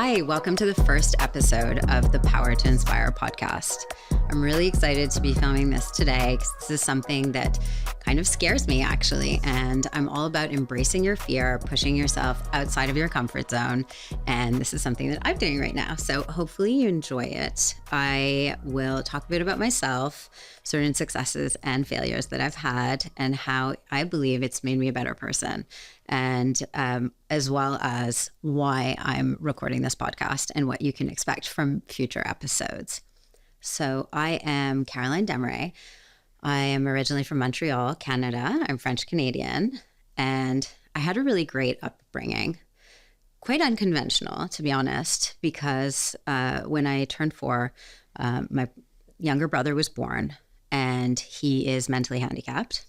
Hi, welcome to the first episode of the Power to Inspire podcast. I'm really excited to be filming this today because this is something that kind of scares me actually. And I'm all about embracing your fear, pushing yourself outside of your comfort zone. And this is something that I'm doing right now. So hopefully you enjoy it. I will talk a bit about myself, certain successes and failures that I've had, and how I believe it's made me a better person. And as well as why I'm recording this podcast and what you can expect from future episodes. So I am Caroline Desmarais. I am originally from Montreal, Canada. I'm French Canadian, and I had a really great upbringing. Quite unconventional, to be honest, because when I turned 4, my younger brother was born, and he is mentally handicapped.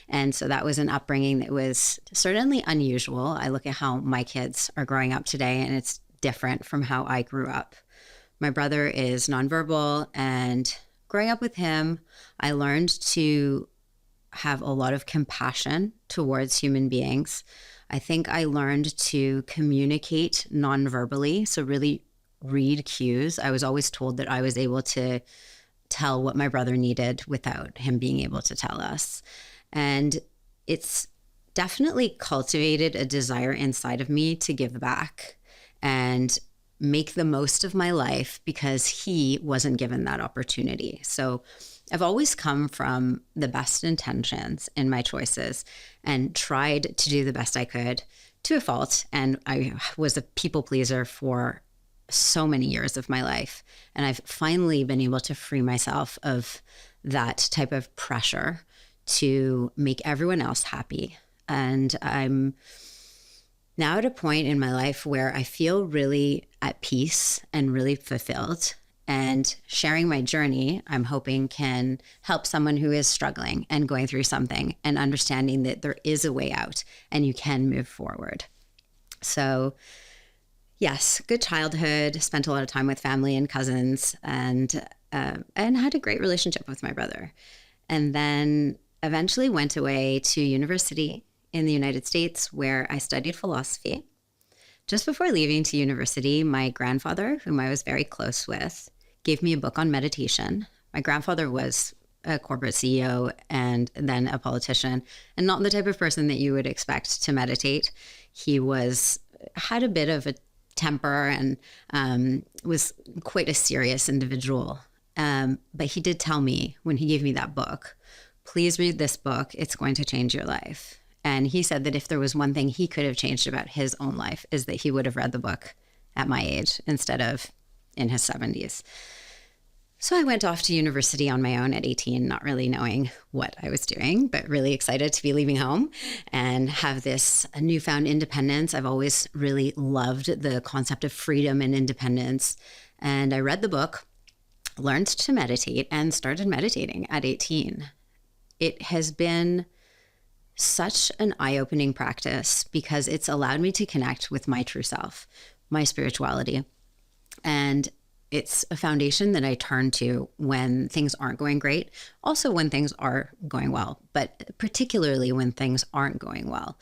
And so that was an upbringing that was certainly unusual. I look at how my kids are growing up today, and it's different from how I grew up. My brother is nonverbal, and growing up with him, I learned to have a lot of compassion towards human beings. I think I learned to communicate nonverbally, so really read cues. I was always told that I was able to tell what my brother needed without him being able to tell us. And it's definitely cultivated a desire inside of me to give back and make the most of my life because he wasn't given that opportunity. So I've always come from the best intentions in my choices and tried to do the best I could to a fault. And I was a people pleaser for so many years of my life. And I've finally been able to free myself of that type of pressure to make everyone else happy. And I'm now at a point in my life where I feel really at peace and really fulfilled. And sharing my journey, I'm hoping, can help someone who is struggling and going through something and understanding that there is a way out and you can move forward. So yes, good childhood, spent a lot of time with family and cousins, and had a great relationship with my brother. And then eventually went away to university in the United States where I studied philosophy. Just before leaving to university, my grandfather, whom I was very close with, gave me a book on meditation. My grandfather was a corporate CEO and then a politician, and not the type of person that you would expect to meditate. He had a bit of a temper and was quite a serious individual. But he did tell me when he gave me that book, please read this book. It's going to change your life. And he said that if there was one thing he could have changed about his own life is that he would have read the book at my age instead of in his 70s. So I went off to university on my own at 18, not really knowing what I was doing, but really excited to be leaving home and have this newfound independence. I've always really loved the concept of freedom and independence. And I read the book, learned to meditate, and started meditating at 18. It has been such an eye-opening practice because it's allowed me to connect with my true self, my spirituality. And it's a foundation that I turn to when things aren't going great, also when things are going well, but particularly when things aren't going well.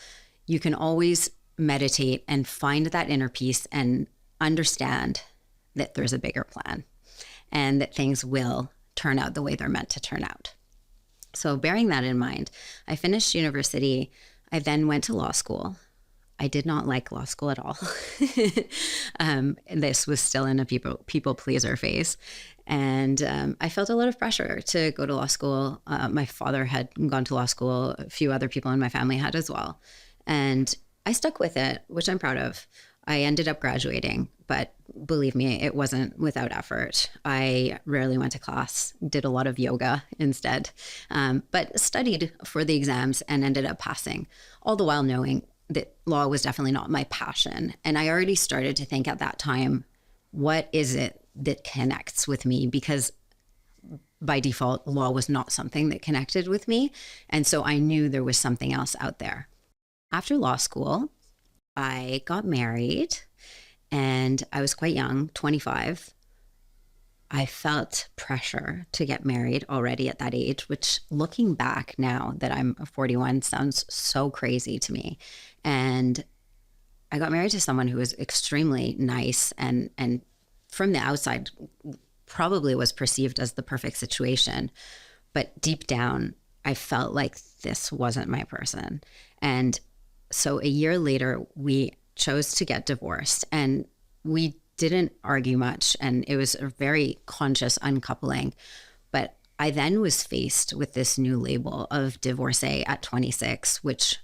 You can always meditate and find that inner peace and understand that there's a bigger plan and that things will turn out the way they're meant to turn out. So bearing that in mind, I finished university. I then went to law school. I did not like law school at all. This was still in a people pleaser phase. And I felt a lot of pressure to go to law school. My father had gone to law school. A few other people in my family had as well. And I stuck with it, which I'm proud of. I ended up graduating, but believe me, it wasn't without effort. I rarely went to class, did a lot of yoga instead, but studied for the exams and ended up passing, all the while knowing that law was definitely not my passion. And I already started to think at that time, what is it that connects with me? Because by default, law was not something that connected with me. And so I knew there was something else out there. After law school, I got married and I was quite young, 25. I felt pressure to get married already at that age, which looking back now that I'm 41 sounds so crazy to me. And I got married to someone who was extremely nice and from the outside probably was perceived as the perfect situation. But deep down, I felt like this wasn't my person. And so a year later, we chose to get divorced, and we didn't argue much. And it was a very conscious uncoupling. But I then was faced with this new label of divorcee at 26, which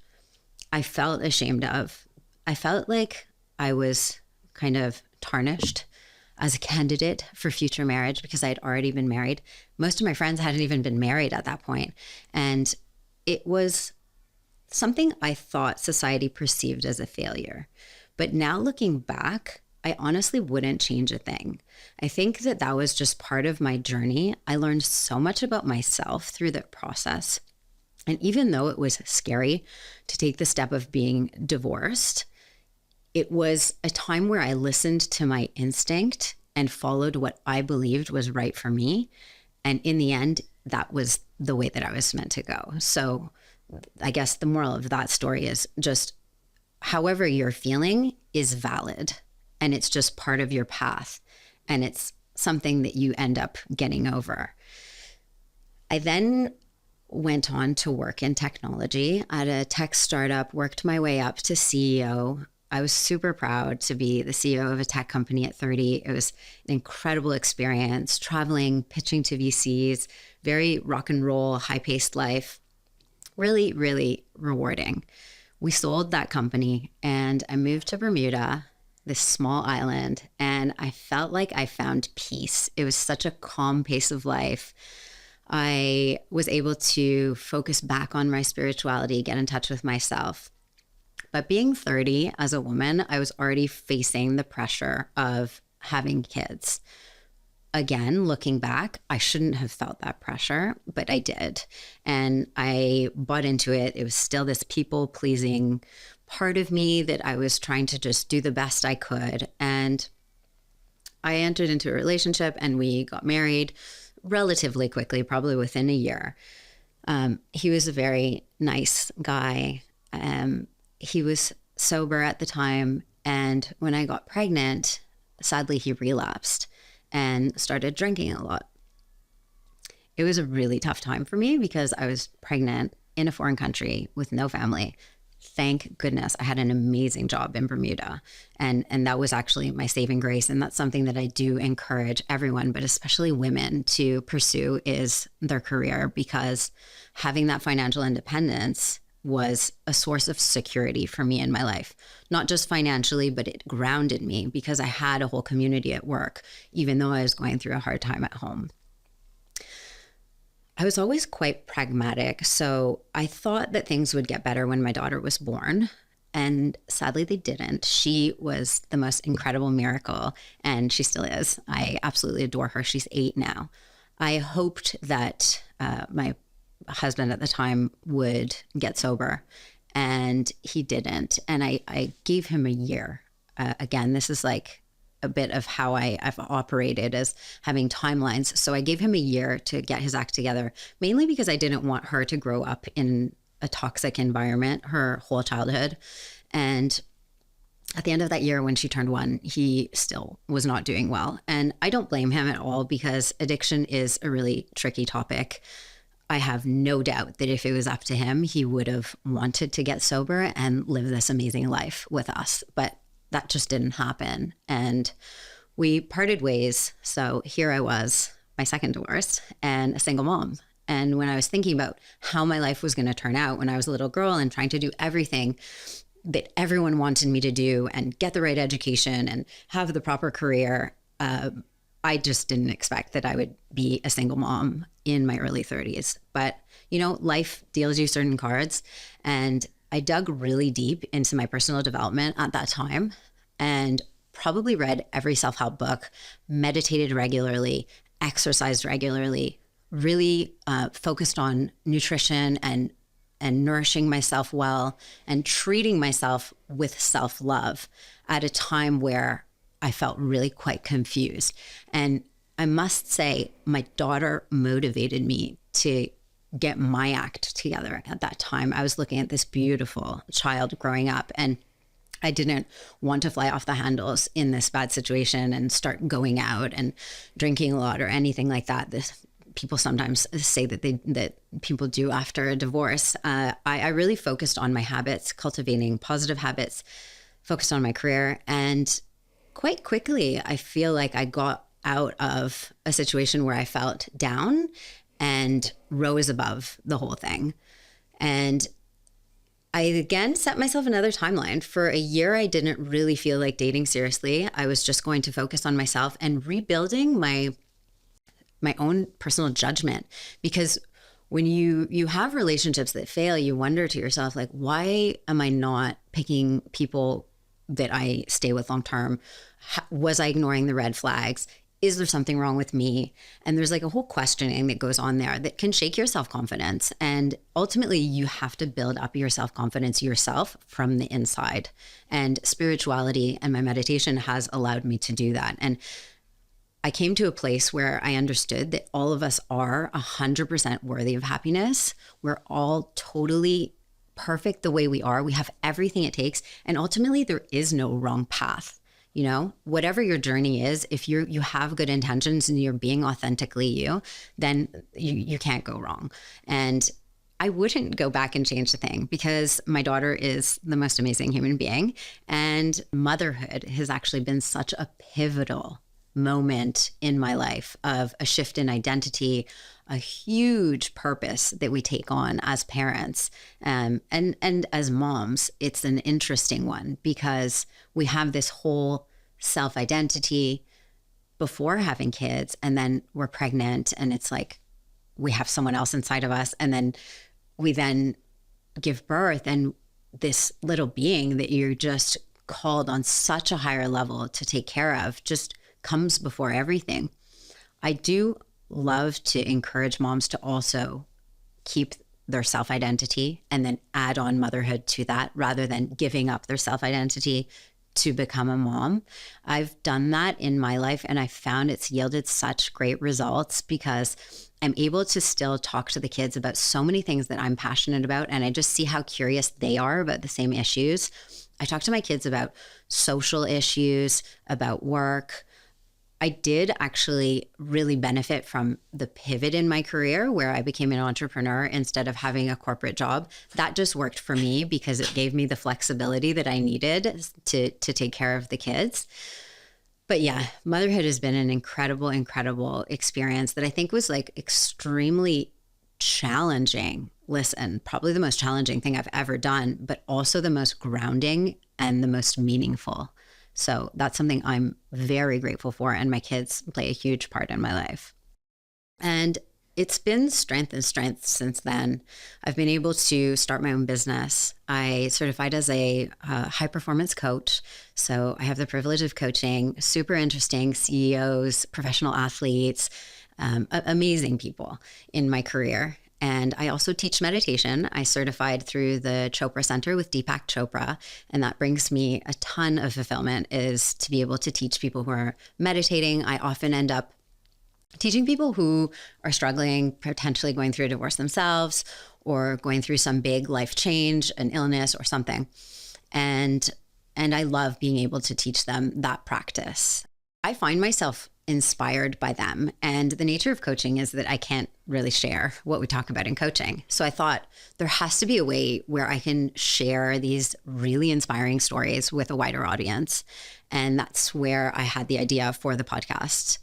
I felt ashamed of. I felt like I was kind of tarnished as a candidate for future marriage because I had already been married. Most of my friends hadn't even been married at that point. And it was something I thought society perceived as a failure. But now looking back, I honestly wouldn't change a thing. I think that that was just part of my journey. I learned so much about myself through the process. And even though it was scary to take the step of being divorced, it was a time where I listened to my instinct and followed what I believed was right for me. And in the end, that was the way that I was meant to go. So I guess the moral of that story is just however you're feeling is valid, and it's just part of your path, and it's something that you end up getting over. I then went on to work in technology at a tech startup, worked my way up to CEO. I was super proud to be the CEO of a tech company at 30. It was an incredible experience, traveling, pitching to VCs, very rock and roll, high-paced life. Really, really rewarding. We sold that company and I moved to Bermuda, this small island, and I felt like I found peace. It was such a calm pace of life. I was able to focus back on my spirituality, get in touch with myself. But being 30 as a woman, I was already facing the pressure of having kids. Again, looking back, I shouldn't have felt that pressure, but I did. And I bought into it. It was still this people-pleasing part of me that I was trying to just do the best I could. And I entered into a relationship and we got married relatively quickly, probably within a year. He was a very nice guy. He was sober at the time. And when I got pregnant, sadly, he relapsed and started drinking a lot. It was a really tough time for me because I was pregnant in a foreign country with no family. Thank goodness I had an amazing job in Bermuda. And that was actually my saving grace. And that's something that I do encourage everyone, but especially women, to pursue is their career, because having that financial independence was a source of security for me in my life. Not just financially, but it grounded me because I had a whole community at work, even though I was going through a hard time at home. I was always quite pragmatic, so I thought that things would get better when my daughter was born, and sadly they didn't. She was the most incredible miracle, and she still is. I absolutely adore her. She's 8 now. I hoped that my husband at the time would get sober, and he didn't. And I gave him a year. Again, this is like a bit of how I've operated, as having timelines. So I gave him a year to get his act together, mainly because I didn't want her to grow up in a toxic environment her whole childhood. And at the end of that year, when she turned 1, he still was not doing well. And I don't blame him at all, because addiction is a really tricky topic. I have no doubt that if it was up to him, he would have wanted to get sober and live this amazing life with us. But that just didn't happen. And we parted ways. So here I was, my second divorce, and a single mom. And when I was thinking about how my life was going to turn out when I was a little girl and trying to do everything that everyone wanted me to do and get the right education and have the proper career, I just didn't expect that I would be a single mom in my early 30s. But, you know, life deals you certain cards. And I dug really deep into my personal development at that time and probably read every self-help book, meditated regularly, exercised regularly, really focused on nutrition and nourishing myself well and treating myself with self-love at a time where I felt really quite confused. And I must say, my daughter motivated me to get my act together at that time. I was looking at this beautiful child growing up, and I didn't want to fly off the handles in this bad situation and start going out and drinking a lot or anything like that. People sometimes say that people do after a divorce. I really focused on my habits, cultivating positive habits, focused on my career. And quite quickly, I feel like I got out of a situation where I felt down and rose above the whole thing. And I again set myself another timeline. For a year, I didn't really feel like dating seriously. I was just going to focus on myself and rebuilding my own personal judgment. Because when you have relationships that fail, you wonder to yourself, like, why am I not picking people that I stay with long term? Was I ignoring the red flags? Is there something wrong with me? And there's like a whole questioning that goes on there that can shake your self-confidence. And ultimately, you have to build up your self-confidence yourself from the inside. And spirituality and my meditation has allowed me to do that. And I came to a place where I understood that all of us are 100% worthy of happiness. We're all totally perfect the way we are. We have everything it takes. And ultimately, there is no wrong path. You know, whatever your journey is, if you have good intentions and you're being authentically you, then you can't go wrong. And I wouldn't go back and change a thing, because my daughter is the most amazing human being. And motherhood has actually been such a pivotal moment in my life of a shift in identity, a huge purpose that we take on as parents. And as moms, it's an interesting one, because we have this whole self-identity before having kids, and then we're pregnant, and it's like we have someone else inside of us, and then we then give birth, and this little being that you're just called on such a higher level to take care of just comes before everything. I do love to encourage moms to also keep their self-identity and then add on motherhood to that, rather than giving up their self-identity to become a mom. I've done that in my life, and I found it's yielded such great results, because I'm able to still talk to the kids about so many things that I'm passionate about, and I just see how curious they are about the same issues. I talk to my kids about social issues, about work. I did actually really benefit from the pivot in my career where I became an entrepreneur instead of having a corporate job. That just worked for me because it gave me the flexibility that I needed to take care of the kids. But yeah, motherhood has been an incredible, incredible experience that I think was like extremely challenging. Listen, probably the most challenging thing I've ever done, but also the most grounding and the most meaningful. So that's something I'm very grateful for. And my kids play a huge part in my life. And it's been strength and strength since then. I've been able to start my own business. I certified as a high performance coach. So I have the privilege of coaching super interesting CEOs, professional athletes, amazing people in my career. And I also teach meditation. I certified through the Chopra Center with Deepak Chopra. And that brings me a ton of fulfillment, is to be able to teach people who are meditating. I often end up teaching people who are struggling, potentially going through a divorce themselves, or going through some big life change, an illness or something. And I love being able to teach them that practice. I find myself inspired by them. And the nature of coaching is that I can't really share what we talk about in coaching. So I thought there has to be a way where I can share these really inspiring stories with a wider audience. And that's where I had the idea for the podcast.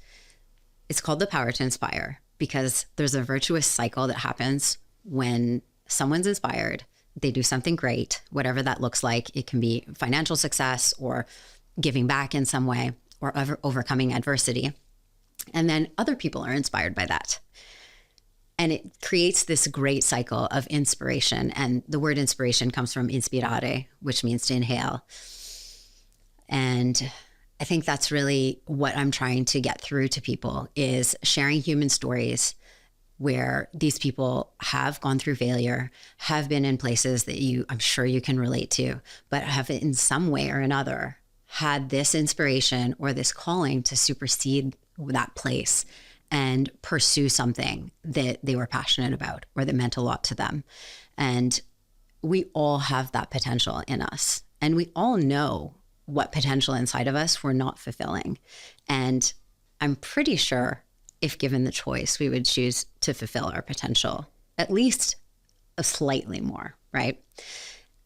It's called The Power to Inspire, because there's a virtuous cycle that happens when someone's inspired, they do something great, whatever that looks like. It can be financial success or giving back in some way, or overcoming adversity. And then other people are inspired by that. And it creates this great cycle of inspiration. And the word inspiration comes from inspirare, which means to inhale. And I think that's really what I'm trying to get through to people, is sharing human stories where these people have gone through failure, have been in places that I'm sure you can relate to, but have in some way or another had this inspiration or this calling to supersede that place and pursue something that they were passionate about or that meant a lot to them. And we all have that potential in us. And we all know what potential inside of us we're not fulfilling. And I'm pretty sure if given the choice, we would choose to fulfill our potential, at least a slightly more, right?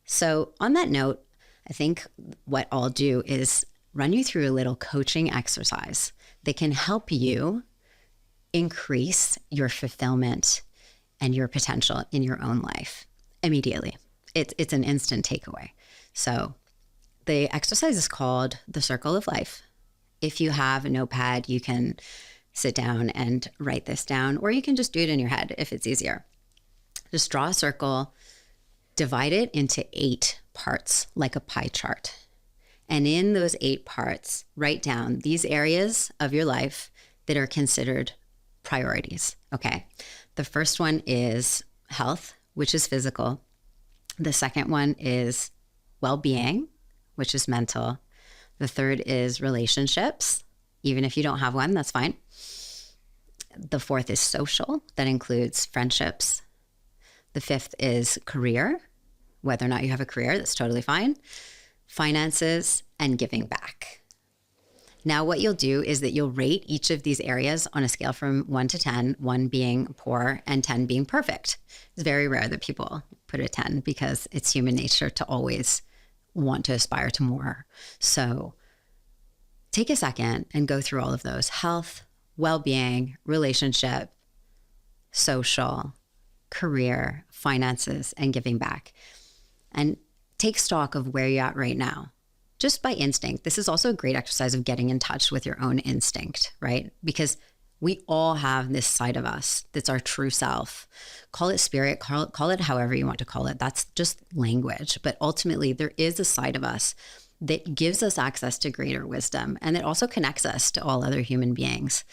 So on that note, I think what I'll do is run you through a little coaching exercise that can help you increase your fulfillment and your potential in your own life immediately. It's an instant takeaway. So the exercise is called the Circle of Life. If you have a notepad, you can sit down and write this down, or you can just do it in your head if it's easier. Just draw a circle, divide it into 8 parts like a pie chart. And in those 8 parts, write down these areas of your life that are considered priorities, okay? The first one is health, which is physical. The second one is well-being, which is mental. The third is relationships. Even if you don't have one, that's fine. The fourth is social. That includes friendships. The fifth is career. Whether or not you have a career, that's totally fine. Finances and giving back. Now, what you'll do is that you'll rate each of these areas on a scale from 1 to 10, 1 being poor and 10 being perfect. It's very rare that people put a 10 because it's human nature to always want to aspire to more. So take a second and go through all of those: health, well-being, relationship, social, career, finances, and giving back. And take stock of where you're at right now, just by instinct. This is also a great exercise of getting in touch with your own instinct, right? Because we all have this side of us that's our true self. Call it spirit, call it however you want to call it. That's just language. But ultimately, there is a side of us that gives us access to greater wisdom, and that also connects us to all other human beings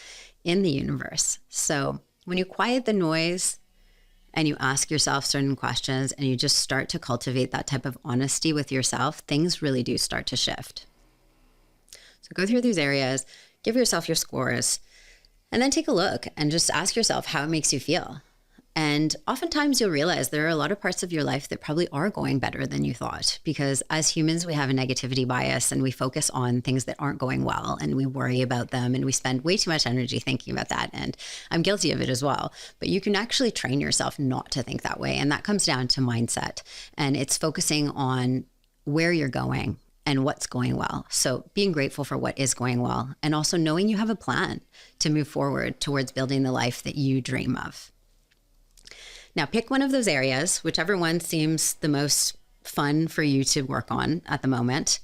in the universe. So when you quiet the noise and you ask yourself certain questions and you just start to cultivate that type of honesty with yourself, things really do start to shift. So go through these areas, give yourself your scores, and then take a look and just ask yourself how it makes you feel. And oftentimes you'll realize there are a lot of parts of your life that probably are going better than you thought, because as humans, we have a negativity bias and we focus on things that aren't going well and we worry about them and we spend way too much energy thinking about that. And I'm guilty of it as well. But you can actually train yourself not to think that way. And that comes down to mindset. And it's focusing on where you're going and what's going well. So being grateful for what is going well, and also knowing you have a plan to move forward towards building the life that you dream of. Now, pick one of those areas, whichever one seems the most fun for you to work on at the moment.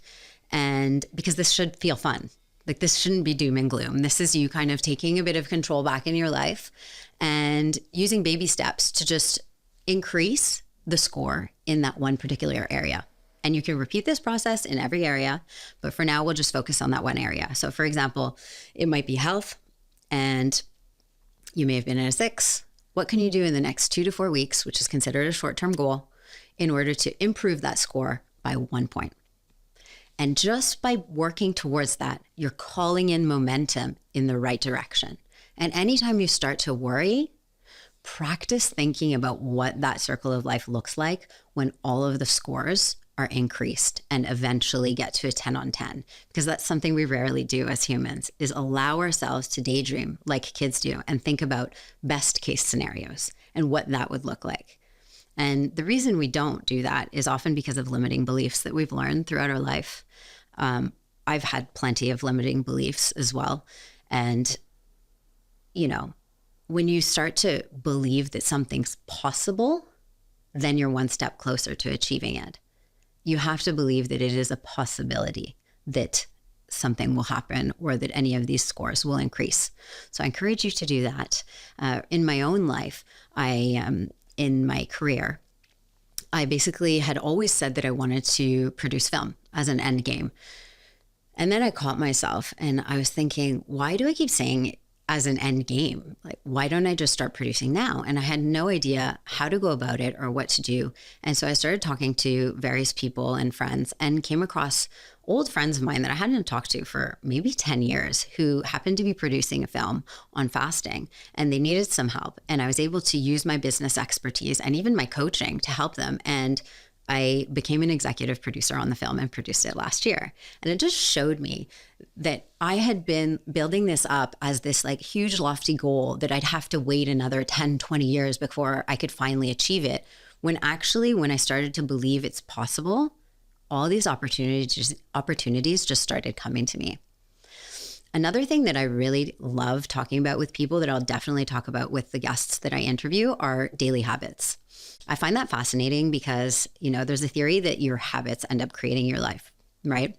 And because this should feel fun, like this shouldn't be doom and gloom. This is you kind of taking a bit of control back in your life and using baby steps to just increase the score in that one particular area. And you can repeat this process in every area, but for now, we'll just focus on that one area. So for example, it might be health, and you may have been at a 6. What can you do in the next 2 to 4 weeks, which is considered a short-term goal, in order to improve that score by 1 point? And just by working towards that, you're calling in momentum in the right direction. And anytime you start to worry, practice thinking about what that circle of life looks like when all of the scores are increased and eventually get to a 10 on 10, because that's something we rarely do as humans, is allow ourselves to daydream like kids do and think about best case scenarios and what that would look like. And the reason we don't do that is often because of limiting beliefs that we've learned throughout our life. I've had plenty of limiting beliefs as well. And, you know, when you start to believe that something's possible, then you're one step closer to achieving it. You have to believe that it is a possibility that something will happen or that any of these scores will increase. So I encourage you to do that. In my own life, in my career, I basically had always said that I wanted to produce film as an end game. And then I caught myself and I was thinking, why do I keep saying as an end game? Like, why don't I just start producing now? And I had no idea how to go about it or what to do. And so I started talking to various people and friends and came across old friends of mine that I hadn't talked to for maybe 10 years who happened to be producing a film on fasting, and they needed some help. And I was able to use my business expertise and even my coaching to help them. And I became an executive producer on the film and produced it last year. And it just showed me that I had been building this up as this like huge lofty goal that I'd have to wait another 10, 20 years before I could finally achieve it. When actually, when I started to believe it's possible, all these opportunities just started coming to me. Another thing that I really love talking about with people, that I'll definitely talk about with the guests that I interview, are daily habits. I find that fascinating because, there's a theory that your habits end up creating your life, right?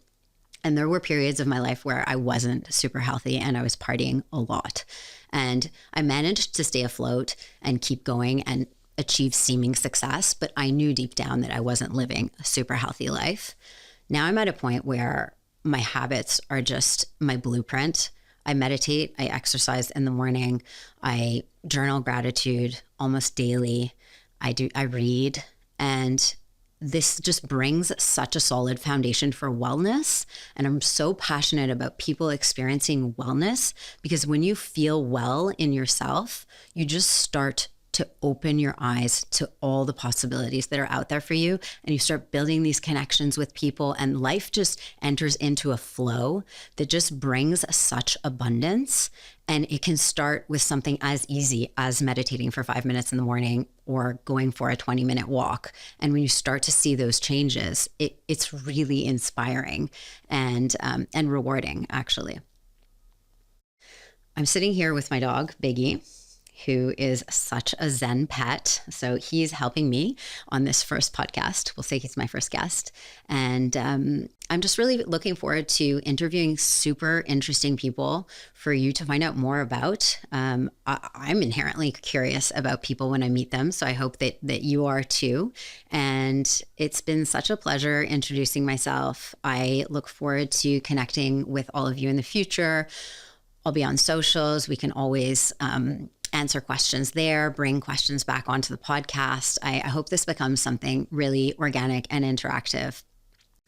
And there were periods of my life where I wasn't super healthy and I was partying a lot. And I managed to stay afloat and keep going and achieve seeming success, but I knew deep down that I wasn't living a super healthy life. Now I'm at a point where my habits are just my blueprint. I meditate, I exercise in the morning, I journal gratitude almost daily. I read, and this just brings such a solid foundation for wellness. And I'm so passionate about people experiencing wellness, because when you feel well in yourself, you just start to open your eyes to all the possibilities that are out there for you. And you start building these connections with people, and life just enters into a flow that just brings such abundance. And it can start with something as easy as meditating for 5 minutes in the morning or going for a 20-minute walk. And when you start to see those changes, it's really inspiring and rewarding, actually. I'm sitting here with my dog, Biggie, who is such a Zen pet. So he's helping me on this first podcast. We'll say he's my first guest. And I'm just really looking forward to interviewing super interesting people for you to find out more about. I'm inherently curious about people when I meet them, so I hope that you are too. And it's been such a pleasure introducing myself. I look forward to connecting with all of you in the future. I'll be on socials. We can always answer questions there, bring questions back onto the podcast. I hope this becomes something really organic and interactive.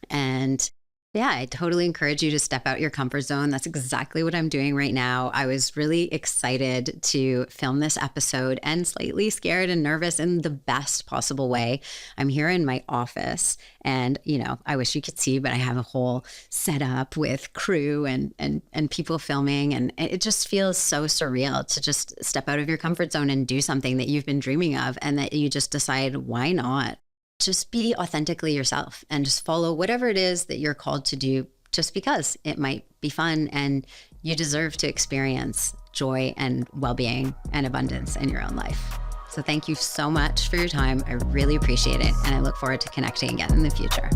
And yeah, I totally encourage you to step out your comfort zone. That's exactly what I'm doing right now. I was really excited to film this episode and slightly scared and nervous in the best possible way. I'm here in my office, and I wish you could see, but I have a whole setup with crew and people filming, and it just feels so surreal to just step out of your comfort zone and do something that you've been dreaming of, and that you just decide, why not? Just be authentically yourself and just follow whatever it is that you're called to do, just because it might be fun and you deserve to experience joy and well-being and abundance in your own life. So thank you so much for your time. I really appreciate it. And I look forward to connecting again in the future.